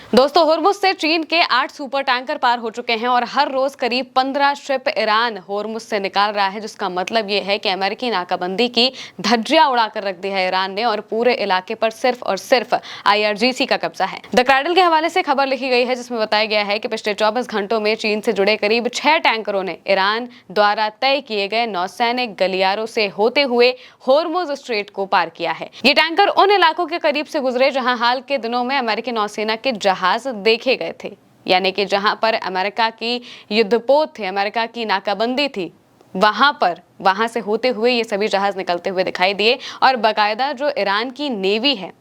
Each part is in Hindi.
दोस्तों, होर्मुज से चीन के 8 सुपर टैंकर पार हो चुके हैं और हर रोज करीब 15 शिप ईरान होर्मुज से निकाल रहा है, जिसका मतलब ये है कि अमेरिकी नाकाबंदी की धज्जियां उड़ाकर रख दी है ईरान ने और पूरे इलाके पर सिर्फ और सिर्फ IRGC का कब्जा है। द क्रैडल के हवाले से खबर लिखी गई है, जिसमें बताया गया है कि पिछले 24 घंटों में चीन से जुड़े करीब 6 टैंकरों ने ईरान द्वारा तय किए गए नौसैनिक गलियारों से होते हुए होर्मुज स्ट्रेट को पार किया है। ये टैंकर उन इलाकों के करीब से गुजरे जहां हाल के दिनों में अमेरिकी नौसेना के जहाज देखे गए थे, यानी कि जहां पर अमेरिका की युद्धपोत थे, अमेरिका की नाकाबंदी थी, वहां से होते हुए ये सभी जहाज निकलते हुए दिखाई दिए और बाकायदा जो ईरान की नेवी है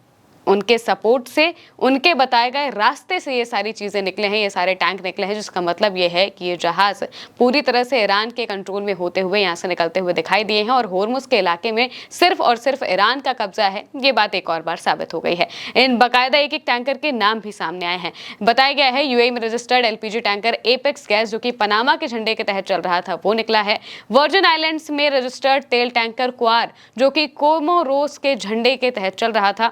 उनके सपोर्ट से, उनके बताए गए रास्ते से ये सारी चीजें निकले हैं, ये सारे टैंक निकले हैं, जिसका मतलब ये है कि ये जहाज पूरी तरह से ईरान के कंट्रोल में होते हुए यहाँ से निकलते हुए दिखाई दिए हैं और होर्मुज के इलाके में सिर्फ और सिर्फ ईरान का कब्जा है। ये बात एक और बार साबित हो गई है। इन बाकायदा एक एक टैंकर के नाम भी सामने आए हैं। बताया गया है UAE में registered LPG tanker apex gas, जो कि पनामा के झंडे के तहत चल रहा था, वो निकला है। वर्जिन आइलैंड्स में रजिस्टर्ड तेल टैंकर क्वार, जो कि कोमोरोस के झंडे के तहत चल रहा था,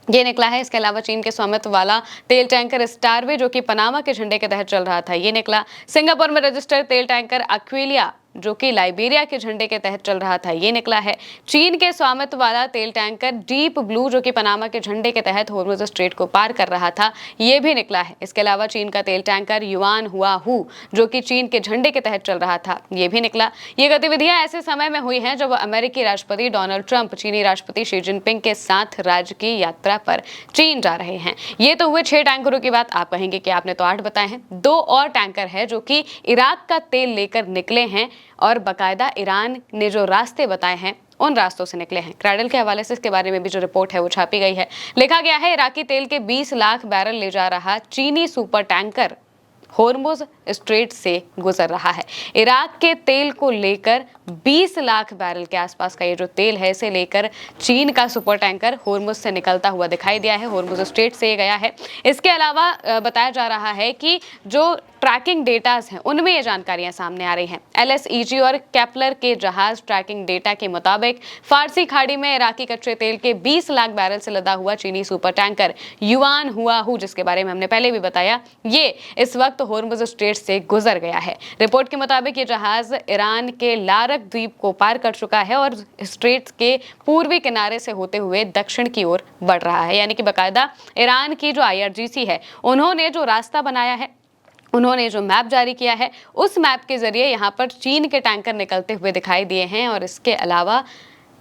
ये निकला है। इसके अलावा चीन के स्वामित्व वाला तेल टैंकर स्टारवे, जो कि पनामा के झंडे के तहत चल रहा था, ये निकला। सिंगापुर में रजिस्टर्ड तेल टैंकर अक्विलिया, जो कि लाइबेरिया के झंडे के तहत चल रहा था, ये निकला है। चीन के स्वामित्व वाला तेल टैंकर डीप ब्लू, जो कि पनामा के झंडे के तहत होर्मुज स्ट्रेट को पार कर रहा था, ये भी निकला है। इसके अलावा चीन का तेल टैंकर युआन हुआ हु, जो कि चीन के झंडे के तहत चल रहा था, ये भी निकला। ये गतिविधियां ऐसे समय में हुई हैं जब अमेरिकी राष्ट्रपति डोनाल्ड ट्रंप चीनी राष्ट्रपति शी जिनपिंग के साथ राजकीय यात्रा पर चीन जा रहे हैं। ये तो हुए 6 टैंकरों की बात। आप कहेंगे कि आपने तो 8 बताए हैं। 2 और टैंकर है जो कि इराक का तेल लेकर निकले हैं और बाकायदा ईरान ने जो रास्ते बताए हैं उन रास्तों से निकले हैं। क्रैडल के हवाले से इसके बारे में भी जो रिपोर्ट है वो छापी गई है। लिखा गया है, इराकी तेल के 20 लाख बैरल ले जा रहा चीनी सुपर टैंकर होर्मुज स्ट्रेट से गुजर रहा है। इराक के तेल को लेकर 20 लाख बैरल के आसपास का ये जो तेल है, इसे लेकर चीन का सुपर टैंकर होर्मुज से निकलता हुआ दिखाई दिया है, होर्मुज स्ट्रेट से ये गया है। इसके अलावा बताया जा रहा है कि जो ट्रैकिंग डेटाज हैं उनमें ये जानकारियां सामने आ रही हैं। LSEG और केपलर के जहाज ट्रैकिंग डेटा के मुताबिक फारसी खाड़ी में इराकी कच्चे तेल के 20 लाख बैरल से लदा हुआ चीनी सुपर टैंकर युआन हुआ हु, जिसके बारे में हमने पहले भी बताया, ये इस वक्त होर्मुज स्ट्रेट से गुजर गया है। रिपोर्ट के मुताबिक ये जहाज ईरान के लारक द्वीप को पार कर चुका है और स्ट्रेट के पूर्वी किनारे से होते हुए दक्षिण की ओर बढ़ रहा है। यानी कि बाकायदा ईरान की जो IRGC है, उन्होंने जो रास्ता बनाया है, उन्होंने जो मैप जारी किया है, उस मैप के जरिए यहाँ पर चीन के टैंकर निकलते हुए दिखाई दिए हैं। और इसके अलावा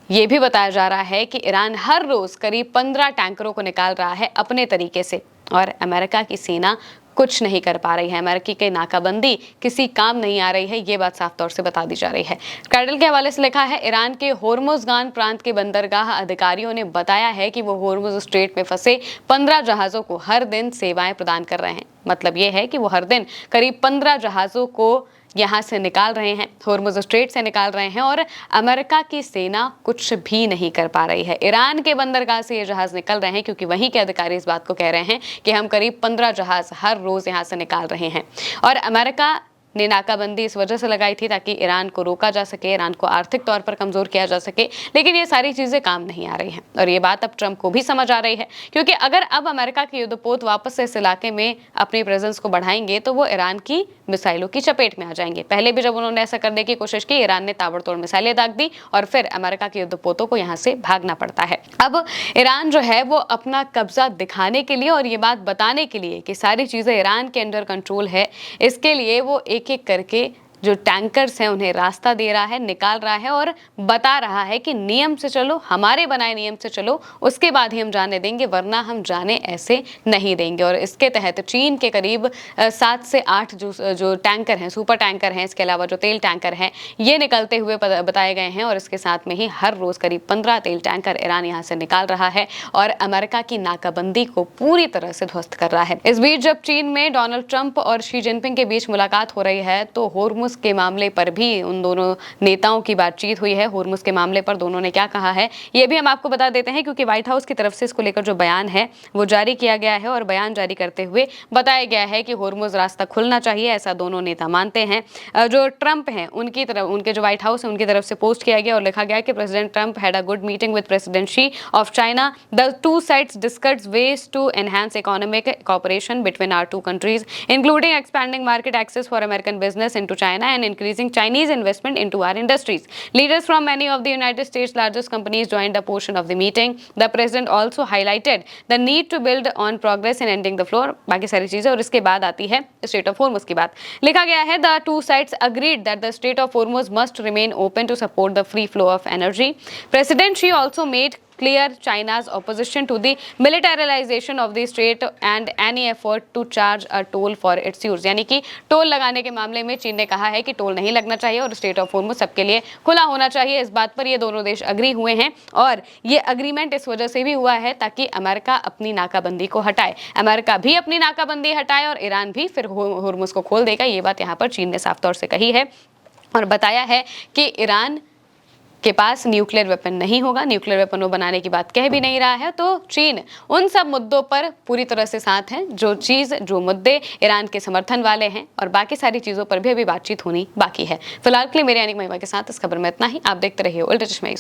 ये भी बताया जा रहा है कि ईरान हर रोज करीब 15 टैंकरों को निकाल रहा है अपने तरीके से और अमेरिका की सेना कुछ नहीं कर पा रही है। अमेरिकी की नाकाबंदी किसी काम नहीं आ रही है, ये बात साफ तौर से बता दी जा रही है। क्रैडल के हवाले से लिखा है, ईरान के होर्मुजगान प्रांत के बंदरगाह अधिकारियों ने बताया है कि वो होर्मुज स्ट्रेट में फंसे 15 जहाजों को हर दिन सेवाएं प्रदान कर रहे हैं। मतलब ये है कि वो हर दिन करीब 15 जहाजों को यहाँ से निकाल रहे हैं, होर्मुज स्ट्रेट से निकाल रहे हैं और अमेरिका की सेना कुछ भी नहीं कर पा रही है। ईरान के बंदरगाह से ये जहाज निकल रहे हैं क्योंकि वहीं के अधिकारी इस बात को कह रहे हैं कि हम करीब 15 जहाज हर रोज यहाँ से निकाल रहे हैं। और अमेरिका ने नाकाबंदी इस वजह से लगाई थी ताकि ईरान को रोका जा सके, ईरान को आर्थिक तौर पर कमजोर किया जा सके, लेकिन ये सारी चीजें काम नहीं आ रही हैं और ये बात अब ट्रंप को भी समझ आ रही है, क्योंकि अगर अब अमेरिका के युद्धपोत वापस से इस इलाके में अपनी प्रेजेंस को बढ़ाएंगे तो वो ईरान की मिसाइलों की चपेट में आ जाएंगे। पहले भी जब उन्होंने ऐसा करने की कोशिश की, ईरान ने ताबड़तोड़ मिसाइलें दाग दी और फिर अमेरिका के युद्धपोतों को यहाँ से भागना पड़ता है। अब ईरान जो है वो अपना कब्जा दिखाने के लिए और ये बात बताने के लिए कि सारी चीजें ईरान के अंडर कंट्रोल है, इसके लिए वो एक एक करके जो टैंकर्स हैं उन्हें रास्ता दे रहा है, निकाल रहा है और बता रहा है कि नियम से चलो, हमारे बनाए नियम से चलो, उसके बाद ही हम जाने देंगे, वरना हम जाने ऐसे नहीं देंगे। और इसके तहत चीन के करीब 7 से 8 जो टैंकर हैं, सुपर टैंकर हैं, इसके अलावा जो तेल टैंकर हैं, ये निकलते हुए बताए गए हैं। और इसके साथ में ही हर रोज करीब 15 तेल टैंकर ईरान यहाँ से निकाल रहा है और अमेरिका की नाकाबंदी को पूरी तरह से ध्वस्त कर रहा है। इस बीच जब चीन में डोनाल्ड ट्रंप और शी जिनपिंग के बीच मुलाकात हो रही है तो होर्मुज होर्मुज के मामले पर भी उन दोनों नेताओं की बातचीत हुई है। होर्मुज के मामले पर दोनों ने क्या कहा है ये भी हम आपको बता देते हैं, क्योंकि व्हाइट हाउस की तरफ से इसको लेकर जो बयान है वो जारी किया गया है और बयान जारी करते हुए बताया गया है कि होर्मुज रास्ता खुलना चाहिए, ऐसा दोनों नेता मानते हैं। जो ट्रंप हैं उनकी तरफ, उनके जो व्हाइट हाउस है उनकी तरफ से पोस्ट किया गया और लिखा गया कि president Trump had a good meeting with president Xi of China. The two sides discussed ways to enhance economic cooperation between our two countries, including expanding market access for American business into China and increasing Chinese investment into our industries. Leaders from many of the United States' largest companies joined a portion of the meeting. The president also highlighted the need to build on progress in ending the floor. बाकी सारी चीजें, और इसके बाद आती है स्टेट ऑफ होर्मुज की बात। लिखा गया है the two sides agreed that the Strait of Hormuz must remain open to support the free flow of energy. President Xi also made clear China's opposition to the militarization of the strait and any effort to charge a toll for its use। यानी कि टोल लगाने के मामले में चीन ने कहा है कि टोल नहीं लगना चाहिए और स्टेट ऑफ होर्मुज सबके लिए खुला होना चाहिए। इस बात पर ये दोनों देश अग्री हुए हैं और ये अग्रीमेंट इस वजह से भी हुआ है ताकि अमेरिका अपनी नाकाबंदी को हटाए, अमेरिका भी अपनी नाकाबंदी हटाए और ईरान भी फिर होर्मुज को खोल देगा। ये बात यहाँ पर चीन ने साफ तौर से कही है और बताया है कि ईरान के पास न्यूक्लियर वेपन नहीं होगा, न्यूक्लियर वेपन वो बनाने की बात कह भी नहीं रहा है। तो चीन उन सब मुद्दों पर पूरी तरह से साथ है, जो मुद्दे ईरान के समर्थन वाले हैं, और बाकी सारी चीज़ों पर भी अभी बातचीत होनी बाकी है। फिलहाल के लिए मेरे यानी महिमा के साथ इस खबर में इतना ही। आप देखते रहिए उल्टा चश्मा।